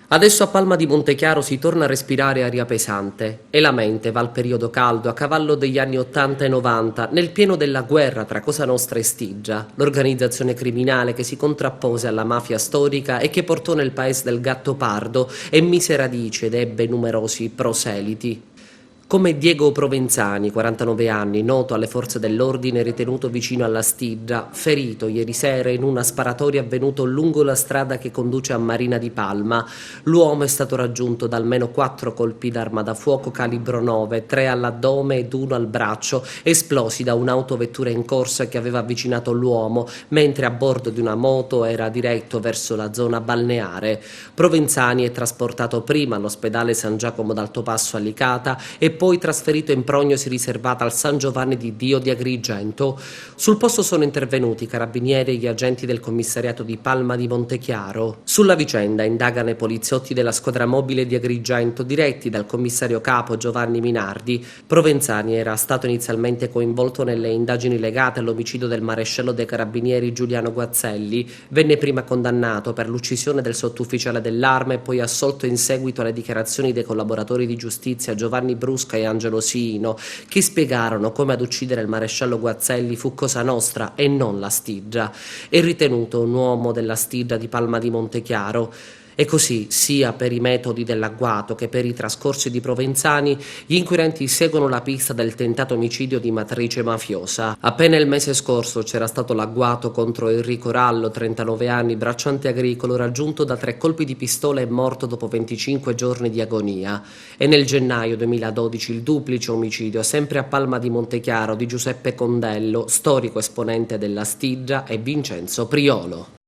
Adesso a Palma di Montechiaro si torna a respirare aria pesante e la mente va al periodo caldo a cavallo degli anni 80 e 90, nel pieno della guerra tra Cosa Nostra e Stigia, l'organizzazione criminale che si contrappose alla mafia storica e che portò nel paese del Gattopardo e mise radici ed ebbe numerosi proseliti. Come Diego Provenzani, 49 anni, noto alle forze dell'ordine, ritenuto vicino alla Stigia, ferito ieri sera in una sparatoria avvenuta lungo la strada che conduce a Marina di Palma. L'uomo è stato raggiunto da almeno 4 colpi d'arma da fuoco calibro 9, 3 all'addome ed 1 al braccio, esplosi da un'autovettura in corsa che aveva avvicinato l'uomo, mentre a bordo di una moto era diretto verso la zona balneare. Provenzani è trasportato prima all'ospedale San Giacomo d'Altopasso a Licata e poi trasferito in prognosi riservata al San Giovanni di Dio di Agrigento. Sul posto sono intervenuti i carabinieri e gli agenti del commissariato di Palma di Montechiaro. Sulla vicenda indagano i poliziotti della squadra mobile di Agrigento diretti dal commissario capo Giovanni Minardi. Provenzani era stato inizialmente coinvolto nelle indagini legate all'omicidio del maresciallo dei carabinieri Giuliano Guazzelli. Venne prima condannato per l'uccisione del sottufficiale dell'arma e poi assolto in seguito alle dichiarazioni dei collaboratori di giustizia Giovanni Brusca e Angelo Siino, che spiegarono come ad uccidere il maresciallo Guazzelli fu Cosa Nostra e non la Stigia. È ritenuto un uomo della Stigia di Palma di Montechiaro. E così, sia per i metodi dell'agguato che per i trascorsi di Provenzani, gli inquirenti seguono la pista del tentato omicidio di matrice mafiosa. Appena il mese scorso c'era stato l'agguato contro Enrico Rallo, 39 anni, bracciante agricolo, raggiunto da 3 colpi di pistola e morto dopo 25 giorni di agonia. E nel gennaio 2012 il duplice omicidio, sempre a Palma di Montechiaro, di Giuseppe Condello, storico esponente della Stigia, e Vincenzo Priolo.